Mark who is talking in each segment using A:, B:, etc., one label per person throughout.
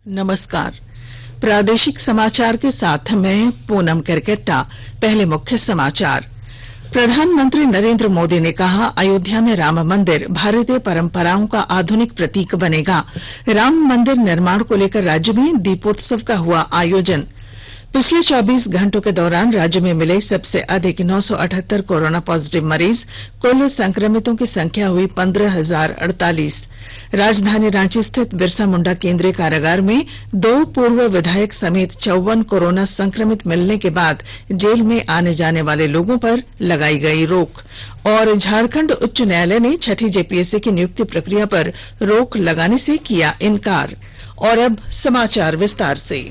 A: नमस्कार। प्रादेशिक समाचार के साथ मैं पूनम करकेट्टा। पहले मुख्य समाचार। प्रधानमंत्री नरेंद्र मोदी ने कहा, अयोध्या में राम मंदिर भारतीय परंपराओं का आधुनिक प्रतीक बनेगा। राम मंदिर निर्माण को लेकर राज्य में दीपोत्सव का हुआ आयोजन। पिछले 24 घंटों के दौरान राज्य में मिले सबसे अधिक 978 कोरोना पॉजिटिव मरीज। कुल संक्रमितों की संख्या हुई 15,048। राजधानी रांची स्थित बिरसा मुंडा केंद्रीय कारागार में 2 पूर्व विधायक समेत 54 कोरोना संक्रमित मिलने के बाद जेल में आने जाने वाले लोगों पर लगाई गई रोक। और झारखंड उच्च न्यायालय ने छठी जेपीएससी की नियुक्ति प्रक्रिया पर रोक लगाने से किया इनकार। और अब समाचार विस्तार से।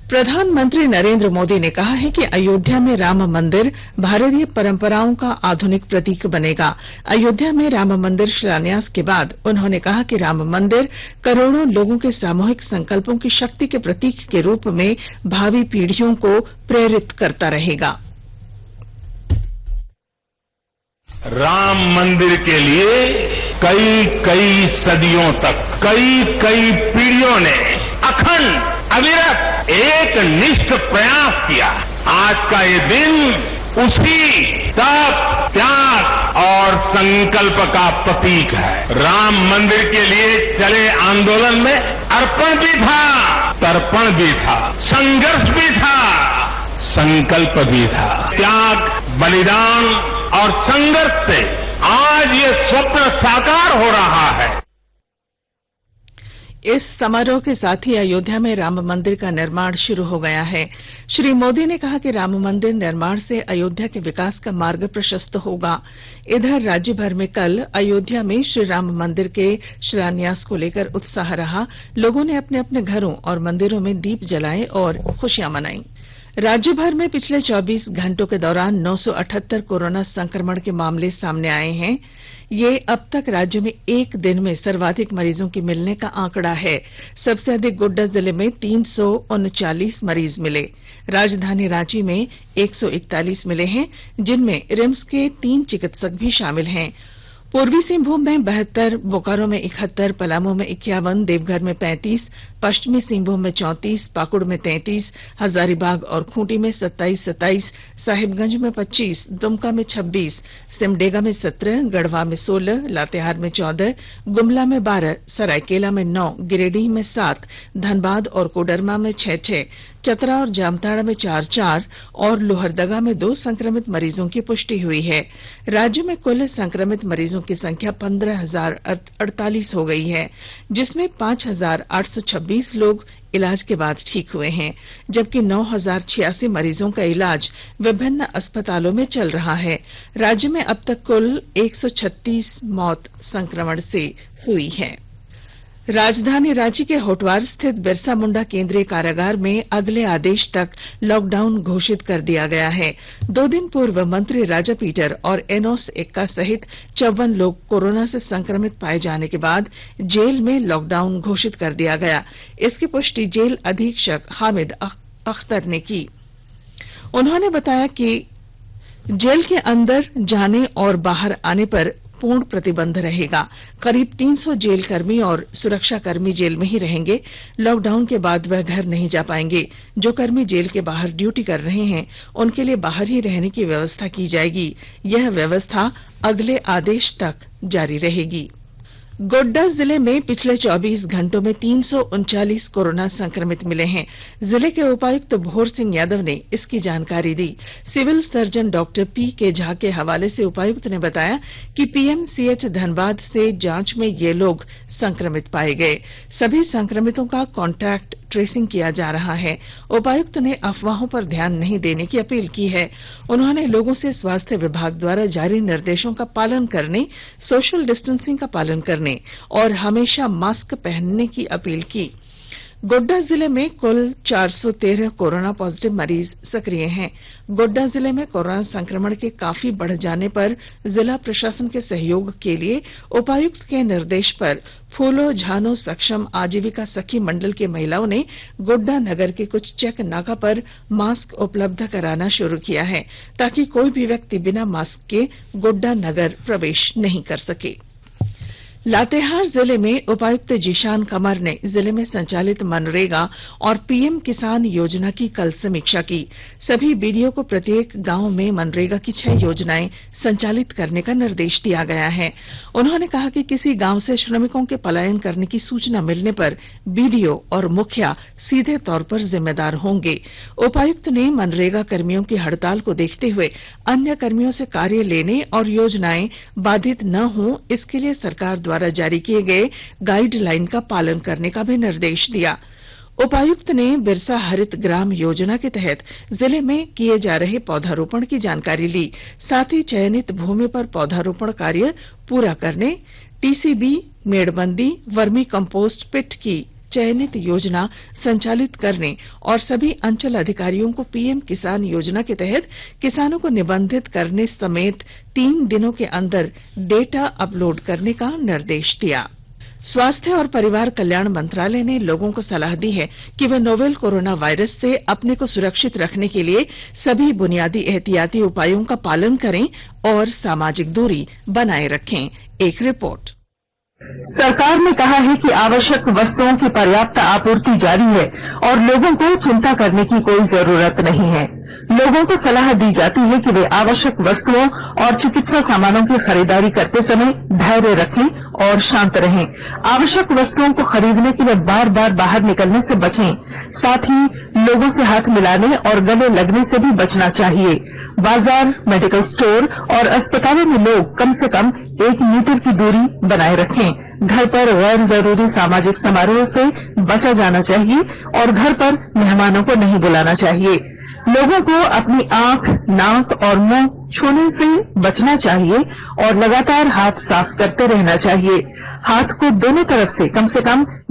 A: प्रधानमंत्री नरेंद्र मोदी ने कहा है कि अयोध्या में राम मंदिर भारतीय परंपराओं का आधुनिक प्रतीक बनेगा। अयोध्या में राम मंदिर शिलान्यास के बाद उन्होंने कहा कि राम मंदिर करोड़ों लोगों के सामूहिक संकल्पों की शक्ति के प्रतीक के रूप में भावी पीढ़ियों को प्रेरित करता रहेगा।
B: राम मंदिर के लिए कई सदियों तक कई पीढ़ियों ने अखंड अविरत एक निष्ठ प्रयास किया। आज का ये दिन उसी तप, त्याग और संकल्प का प्रतीक है। राम मंदिर के लिए चले आंदोलन में अर्पण भी था, तर्पण भी था, संघर्ष भी था, संकल्प भी था। त्याग, बलिदान और संघर्ष से आज ये स्वप्न साकार हो रहा है।
A: इस समारोह के साथ ही अयोध्या में राम मंदिर का निर्माण शुरू हो गया है। श्री मोदी ने कहा कि राम मंदिर निर्माण से अयोध्या के विकास का मार्ग प्रशस्त होगा। इधर राज्य भर में कल अयोध्या में श्री राम मंदिर के शिलान्यास को लेकर उत्साह रहा। लोगों ने अपने अपने घरों और मंदिरों में दीप जलाए और खुशियां मनाई। राज्य भर में पिछले 24 घंटों के दौरान 978 कोरोना संक्रमण के मामले सामने आए हैं। ये अब तक राज्य में एक दिन में सर्वाधिक मरीजों की मिलने का आंकड़ा है। सबसे अधिक गोड्डा जिले में 339 मरीज मिले। राजधानी रांची में 141 मिले हैं, जिनमें रिम्स के 3 चिकित्सक भी शामिल हैं। पूर्वी सिंहभूम में 72, बोकारो में 71, पलामू में 51, देवघर में 35, पश्चिमी सिंहभूम में 34, पाकुड़ में 33, हजारीबाग और खूंटी में 27, साहिबगंज में 25, दुमका में 26, सिमडेगा में 17, गढ़वा में 16, लातेहार में 14, गुमला में 12, सरायकेला में 9, गिरिडीह में 7, धनबाद और कोडरमा में 6, चतरा और जामताड़ा में 4 और लोहरदगा में 2 संक्रमित मरीजों की पुष्टि हुई है। राज्य में कुल संक्रमित मरीजों की संख्या 15,048 हो गई है, जिसमें 5,826 लोग इलाज के बाद ठीक हुए हैं, जबकि 9,086 मरीजों का इलाज विभिन्न अस्पतालों में चल रहा है। राज्य में अब तक कुल 136 मौत संक्रमण से हुई है। राजधानी रांची के होटवार स्थित बिरसा मुंडा केंद्रीय कारागार में अगले आदेश तक लॉकडाउन घोषित कर दिया गया है। 2 दिन पूर्व मंत्री राजा पीटर और एनोस एक्का सहित 54 लोग कोरोना से संक्रमित पाए जाने के बाद जेल में लॉकडाउन घोषित कर दिया गया। इसकी पुष्टि जेल अधीक्षक हामिद अख्तर ने की। उन्होंने बताया कि जेल के अंदर जाने और बाहर आने पर पूर्ण प्रतिबंध रहेगा। करीब 300 जेल कर्मी और सुरक्षा कर्मी जेल में ही रहेंगे। लॉकडाउन के बाद वह घर नहीं जा पाएंगे। जो कर्मी जेल के बाहर ड्यूटी कर रहे हैं, उनके लिए बाहर ही रहने की व्यवस्था की जाएगी। यह व्यवस्था अगले आदेश तक जारी रहेगी। गोड्डा जिले में पिछले 24 घंटों में 339 कोरोना संक्रमित मिले हैं। जिले के उपायुक्त भोर सिंह यादव ने इसकी जानकारी दी। Civil surgeon doctor P K. Jha के हवाले से उपायुक्त ने बताया कि पीएमसीएच धनबाद से जांच में ये लोग संक्रमित पाए गए। सभी संक्रमितों का कॉन्टैक्ट ट्रेसिंग किया जा रहा है। उपायुक्त ने अफवाहों पर ध्यान नहीं देने की अपील की है। उन्होंने लोगों से स्वास्थ्य विभाग द्वारा जारी निर्देशों का पालन करने, सोशल डिस्टेंसिंग का पालन करने और हमेशा मास्क पहनने की अपील की। गोड्डा जिले में कुल 413 कोरोना पॉजिटिव मरीज सक्रिय हैं। गोड्डा जिले में कोरोना संक्रमण के काफी बढ़ जाने पर जिला प्रशासन के सहयोग के लिए उपायुक्त के निर्देश पर फूलो झानो सक्षम आजीविका सखी मंडल की महिलाओं ने गोड्डा नगर के कुछ चेक नाका पर मास्क उपलब्ध कराना शुरू किया है, ताकि कोई भी व्यक्ति बिना मास्क के गोड्डा नगर प्रवेश नहीं कर सके। लातेहार जिले में उपायुक्त जीशान कमर ने जिले में संचालित मनरेगा और पीएम किसान योजना की कल समीक्षा की। सभी बीडीओ को प्रत्येक गांव में मनरेगा की 6 योजनाएं संचालित करने का निर्देश दिया गया है। उन्होंने कहा कि किसी गांव से श्रमिकों के पलायन करने की सूचना मिलने पर बीडीओ और मुखिया सीधे तौर पर जिम्मेदार होंगे। उपायुक्त ने मनरेगा कर्मियों की हड़ताल को देखते हुए अन्य कर्मियों से कार्य लेने और योजनाएं बाधित न हों, इसके लिए सरकार द्वारा जारी किए गए गाइडलाइन का पालन करने का भी निर्देश दिया। उपायुक्त ने बिरसा हरित ग्राम योजना के तहत जिले में किए जा रहे पौधारोपण की जानकारी ली। साथ ही चयनित भूमि पर पौधारोपण कार्य पूरा करने, टीसीबी, मेड़बंदी, वर्मी कंपोस्ट पिट की चयनित योजना संचालित करने और सभी अंचल अधिकारियों को पीएम किसान योजना के तहत किसानों को निबंधित करने समेत 3 दिनों के अंदर डेटा अपलोड करने का निर्देश दिया। स्वास्थ्य और परिवार कल्याण मंत्रालय ने लोगों को सलाह दी है कि वे नोवेल कोरोना वायरस से अपने को सुरक्षित रखने के लिए सभी बुनियादी एहतियाती उपायों का पालन करें और सामाजिक दूरी बनाए रखें। एक रिपोर्ट।
C: सरकार ने कहा है कि आवश्यक वस्तुओं की पर्याप्त आपूर्ति जारी है और लोगों को चिंता करने की कोई जरूरत नहीं है। लोगों को सलाह दी जाती है कि वे आवश्यक वस्तुओं और चिकित्सा सामानों की खरीदारी करते समय धैर्य रखें और शांत रहें। आवश्यक वस्तुओं को खरीदने के लिए बार बार बाहर निकलने से बचें। साथ ही लोगों से हाथ मिलाने और गले लगने से भी बचना चाहिए। बाजार, मेडिकल स्टोर और अस्पतालों में लोग कम से कम 1 मीटर की दूरी बनाए रखें। घर पर गैर जरूरी सामाजिक समारोह से बचा जाना चाहिए और घर पर मेहमानों को नहीं बुलाना चाहिए। लोगों को अपनी आंख, नाक और मुंह छूने से बचना चाहिए और लगातार हाथ साफ करते रहना चाहिए। हाथ को दोनों तरफ से कम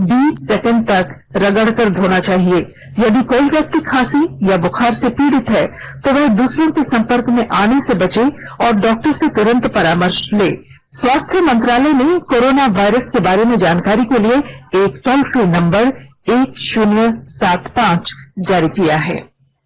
C: 20 सेकंड तक रगड़कर धोना चाहिए। यदि कोई व्यक्ति खांसी या बुखार से पीड़ित है तो वह दूसरों के संपर्क में आने से बचे और डॉक्टर से तुरंत परामर्श ले। स्वास्थ्य मंत्रालय ने कोरोना वायरस के बारे में जानकारी के लिए एक टोल फ्री नंबर 1075 जारी किया है।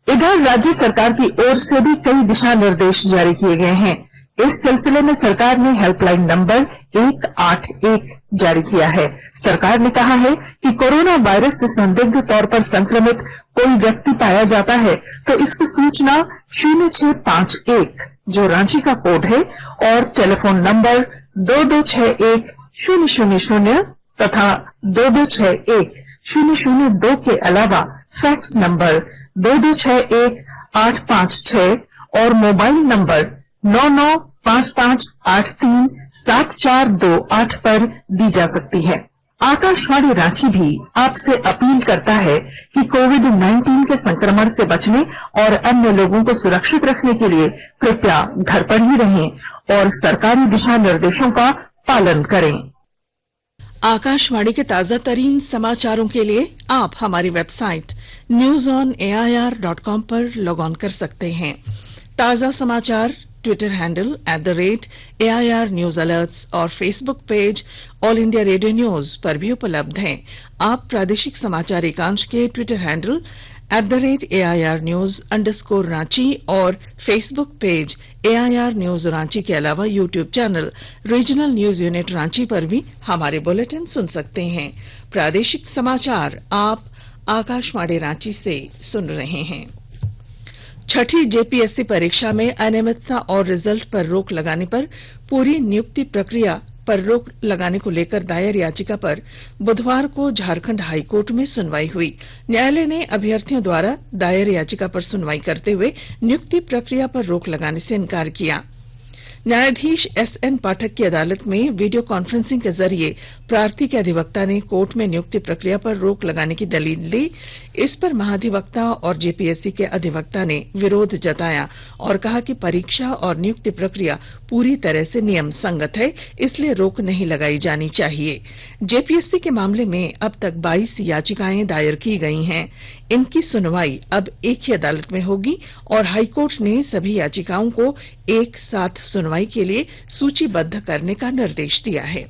C: इधर राज्य सरकार की ओर से भी कई दिशा निर्देश जारी किए गए हैं। इस सिलसिले में सरकार ने हेल्पलाइन नंबर 181 जारी किया है। सरकार ने कहा है कि कोरोना वायरस से संदिग्ध तौर पर संक्रमित कोई व्यक्ति पाया जाता है तो इसकी सूचना 0651 जो रांची का कोड है और टेलीफोन नंबर 2261-000 तथा 2261-002 के अलावा फैक्स नंबर 2261-856 और मोबाइल नंबर 9955837428 पर दी जा सकती है। आकाशवाणी रांची भी आपसे अपील करता है कि कोविड-19 के संक्रमण से बचने और अन्य लोगों को सुरक्षित रखने के लिए कृपया घर पर ही रहें और सरकारी दिशा निर्देशों का पालन करें।
A: आकाशवाणी के ताजा तरीन समाचारों के लिए आप हमारी वेबसाइट newsonair.com पर लॉग ऑन कर सकते हैं। ताजा समाचार Twitter handle @AIR news alerts और Facebook page all India radio news पर भी उपलब्ध हैं। आप प्रादेशिक समाचार एकांश के Twitter handle @AIR news _ Ranchi और Facebook page AIR news Ranchi के अलावा YouTube channel regional news unit Ranchi पर भी हमारे बुलेटिन सुन सकते हैं। प्रादेशिक समाचार आप आकाशवाणी रांची से सुन रहे हैं। छठी जेपीएससी परीक्षा में अनियमितता और रिजल्ट पर रोक लगाने पर पूरी नियुक्ति प्रक्रिया पर रोक लगाने को लेकर दायर याचिका पर बुधवार को झारखंड हाईकोर्ट में सुनवाई हुई। न्यायालय ने अभ्यर्थियों द्वारा दायर याचिका पर सुनवाई करते हुए नियुक्ति प्रक्रिया पर रोक लगाने से इनकार किया। न्यायाधीश SN पाठक की अदालत में वीडियो कॉन्फ्रेंसिंग के जरिए प्रार्थी के अधिवक्ता ने कोर्ट में नियुक्ति प्रक्रिया पर रोक लगाने की दलील दी। इस पर महाधिवक्ता और जेपीएससी के अधिवक्ता ने विरोध जताया और कहा कि परीक्षा और नियुक्ति प्रक्रिया पूरी तरह से नियम संगत है, इसलिए रोक नहीं लगाई जानी चाहिए। जेपीएससी के मामले में अब तक 22 याचिकाएं दायर की गई हैं। इनकी सुनवाई अब एक ही अदालत में होगी और हाईकोर्ट ने सभी याचिकाओं को एक साथ सुनवाई के लिए सूचीबद्ध करने का निर्देश दिया है।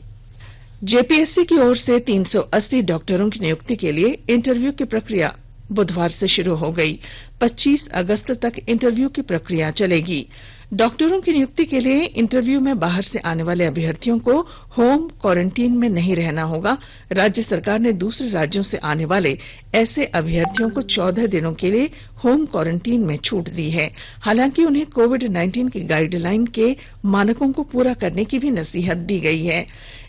A: जेपीएससी की ओर से 380 डॉक्टरों की नियुक्ति के लिए इंटरव्यू की प्रक्रिया बुधवार से शुरू हो गई। 25 अगस्त तक इंटरव्यू की प्रक्रिया चलेगी। डॉक्टरों की नियुक्ति के लिए इंटरव्यू में बाहर से आने वाले अभ्यर्थियों को होम क्वारंटीन में नहीं रहना होगा। राज्य सरकार ने दूसरे राज्यों से आने वाले ऐसे अभ्यर्थियों को 14 दिनों के लिए होम क्वारंटीन में छूट दी है। हालांकि उन्हें कोविड-19 की गाइडलाइन के मानकों को पूरा करने की भी नसीहत दी गई है।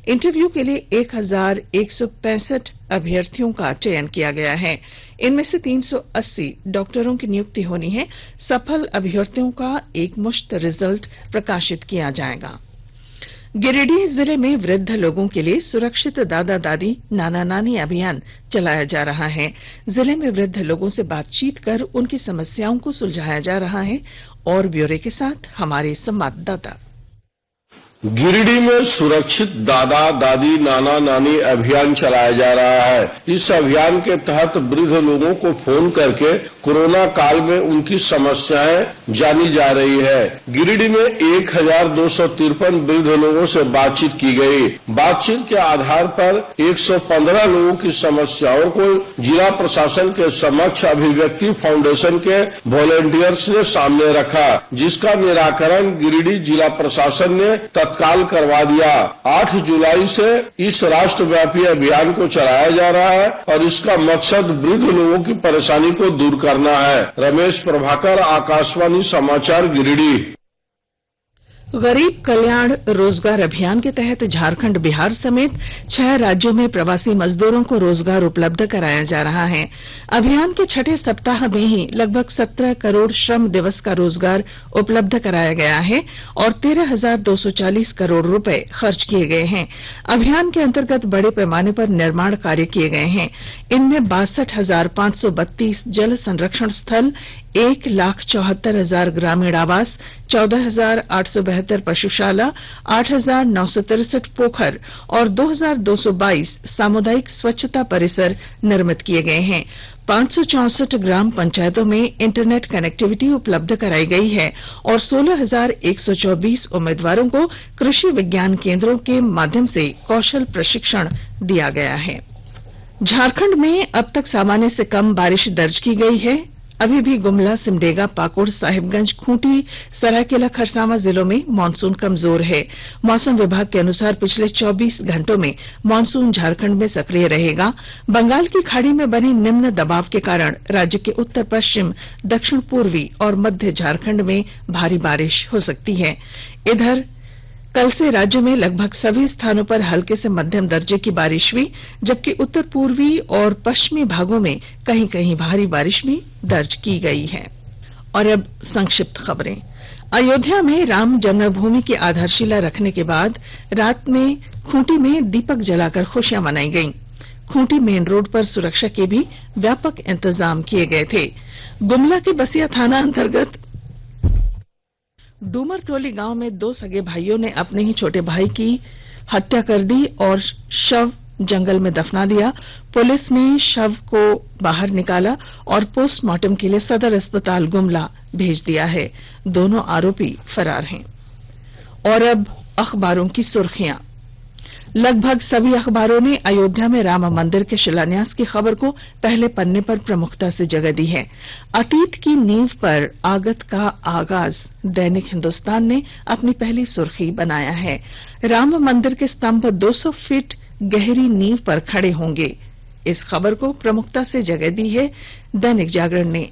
A: इंटरव्यू के लिए 1165 अभ्यर्थियों का चयन किया गया है। इनमें से 380 डॉक्टरों की नियुक्ति होनी है। सफल अभ्यर्थियों का एकमुश्त रिजल्ट प्रकाशित किया जाएगा। गिरिडीह जिले में वृद्ध लोगों के लिए सुरक्षित दादा दादी नाना नानी अभियान चलाया जा रहा है। जिले में वृद्ध लोगों से बातचीत कर उनकी समस्याओं को सुलझाया जा रहा है। और ब्यौरे के साथ हमारे संवाददाता।
D: गिरिडीह में सुरक्षित दादा दादी नाना नानी अभियान चलाया जा रहा है। इस अभियान के तहत वृद्ध लोगों को फोन करके कोरोना काल में उनकी समस्याएं जानी जा रही है। गिरिडीह में 1253 वृद्ध लोगों से बातचीत की गई। बातचीत के आधार पर 115 लोगों की समस्याओं को जिला प्रशासन के समक्ष अभिव्यक्ति फाउंडेशन के वॉलंटियर्स ने सामने रखा, जिसका निराकरण गिरिडीह जिला प्रशासन ने तत्काल करवा दिया। 8 जुलाई से इस राष्ट्रव्यापी अभियान को चलाया जा रहा है और इसका मकसद वृद्ध लोगों की परेशानी को दूर करना है। रमेश प्रभाकर, आकाशवाणी समाचार, गिरिडीह।
A: गरीब कल्याण रोजगार अभियान के तहत झारखंड, बिहार समेत 6 राज्यों में प्रवासी मजदूरों को रोजगार उपलब्ध कराया जा रहा है। अभियान के छठे सप्ताह में ही लगभग 17 करोड़ श्रम दिवस का रोजगार उपलब्ध कराया गया है और 13,240 करोड़ रुपए खर्च किए गए हैं। अभियान के अंतर्गत बड़े पैमाने पर निर्माण कार्य किए गए हैं। इनमें 62,532 जल संरक्षण स्थल, 1,74,000 ग्रामीण आवास, 14,872 पशुशाला, 8,963 पोखर और 2,222 सामुदायिक स्वच्छता परिसर निर्मित किए गए हैं। 564 ग्राम पंचायतों में इंटरनेट कनेक्टिविटी उपलब्ध कराई गई है और 16,124 उम्मीदवारों को कृषि विज्ञान केंद्रों के माध्यम से कौशल प्रशिक्षण दिया गया है। झारखंड में अब तक सामान्य से कम बारिश दर्ज की गई है। अभी भी गुमला, सिमडेगा, पाकुड़, साहिबगंज, खूंटी, सरायकेला, खरसावां जिलों में मानसून कमजोर है। मौसम विभाग के अनुसार पिछले 24 घंटों में मानसून झारखंड में सक्रिय रहेगा। बंगाल की खाड़ी में बने निम्न दबाव के कारण राज्य के उत्तर पश्चिम, दक्षिण पूर्वी और मध्य झारखंड में भारी बारिश हो सकती है। इधर कल से राज्य में लगभग सभी स्थानों पर हल्के से मध्यम दर्जे की बारिश हुई, जबकि उत्तर पूर्वी और पश्चिमी भागों में कहीं कहीं भारी बारिश भी दर्ज की गई है। और अब संक्षिप्त खबरें। अयोध्या में राम जन्मभूमि की आधारशिला रखने के बाद रात में खूंटी में दीपक जलाकर खुशियां मनाई गईं। खूंटी मेन रोड पर सुरक्षा के भी व्यापक इंतजाम किए गए थे। गुमला के बसिया थाना अंतर्गत डूमर टोली गांव में 2 सगे भाइयों ने अपने ही छोटे भाई की हत्या कर दी और शव जंगल में दफना दिया। पुलिस ने शव को बाहर निकाला और पोस्टमार्टम के लिए सदर अस्पताल गुमला भेज दिया है। दोनों आरोपी फरार हैं। और अब अखबारों की सुर्खियां। लगभग सभी अखबारों ने अयोध्या में राम मंदिर के शिलान्यास की खबर को पहले पन्ने पर प्रमुखता से जगह दी है। अतीत की नींव पर आगत का आगाज, दैनिक हिंदुस्तान ने अपनी पहली सुर्खी बनाया है। राम मंदिर के स्तंभ 200 फीट गहरी नींव पर खड़े होंगे। इस खबर को प्रमुखता से जगह दी है दैनिक जागरण ने।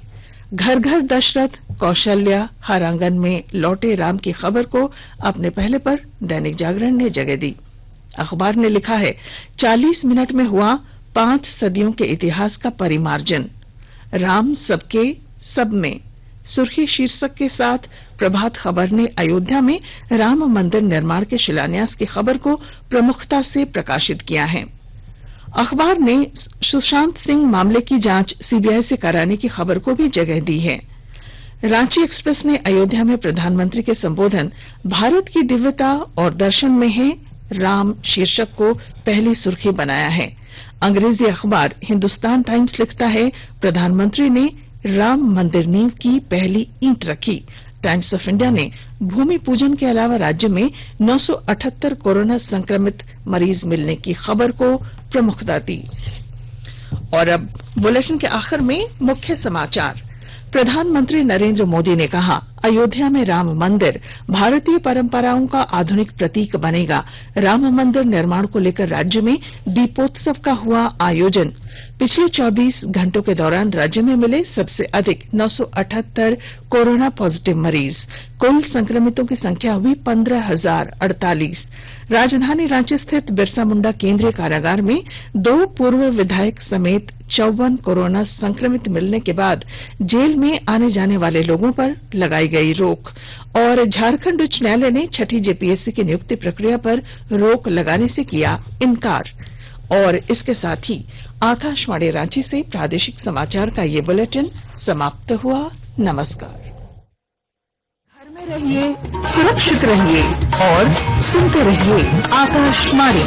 A: घर घर दशरथ, कौशल्या, हर आंगन में लौटे राम की खबर को अपने पहले पर दैनिक जागरण ने जगह दी। अखबार ने लिखा है 40 मिनट में हुआ 5 सदियों के इतिहास का परिमार्जन, राम सबके सब में। सुर्खी शीर्षक के साथ प्रभात खबर ने अयोध्या में राम मंदिर निर्माण के शिलान्यास की खबर को प्रमुखता से प्रकाशित किया है। अखबार ने सुशांत सिंह मामले की जांच सीबीआई से कराने की खबर को भी जगह दी है। रांची एक्सप्रेस ने अयोध्या में प्रधानमंत्री के संबोधन, भारत की दिव्यता और दर्शन में है राम शीर्षक को पहली सुर्खी बनाया है। अंग्रेजी अखबार हिंदुस्तान टाइम्स लिखता है, प्रधानमंत्री ने राम मंदिर नींव की पहली ईंट रखी। टाइम्स ऑफ इंडिया ने भूमि पूजन के अलावा राज्य में 978 कोरोना संक्रमित मरीज मिलने की खबर को प्रमुखता दी। और अब बुलेटिन के आखिर में मुख्य समाचार प्रधानमंत्री नरेंद्र मोदी ने कहा, अयोध्या में राम मंदिर भारतीय परंपराओं का आधुनिक प्रतीक बनेगा। राम मंदिर निर्माण को लेकर राज्य में दीपोत्सव का हुआ आयोजन। पिछले 24 घंटों के दौरान राज्य में मिले सबसे अधिक 978 कोरोना पॉजिटिव मरीज। कुल संक्रमितों की संख्या हुई 15,048। राजधानी रांची स्थित बिरसा मुंडा केंद्रीय कारागार में 2 पूर्व विधायक समेत 54 कोरोना संक्रमित मिलने के बाद जेल में आने जाने वाले लोगों पर लगाई गई रोक। और झारखंड उच्च न्यायालय ने छठी जेपीएससी की नियुक्ति प्रक्रिया पर रोक लगाने से किया इनकार। और इसके साथ ही आकाशवाणी रांची से प्रादेशिक समाचार का ये बुलेटिन समाप्त हुआ। नमस्कार।
C: घर में रहिए, सुरक्षित रहिए और सुनते रहिए आकाशवाणी।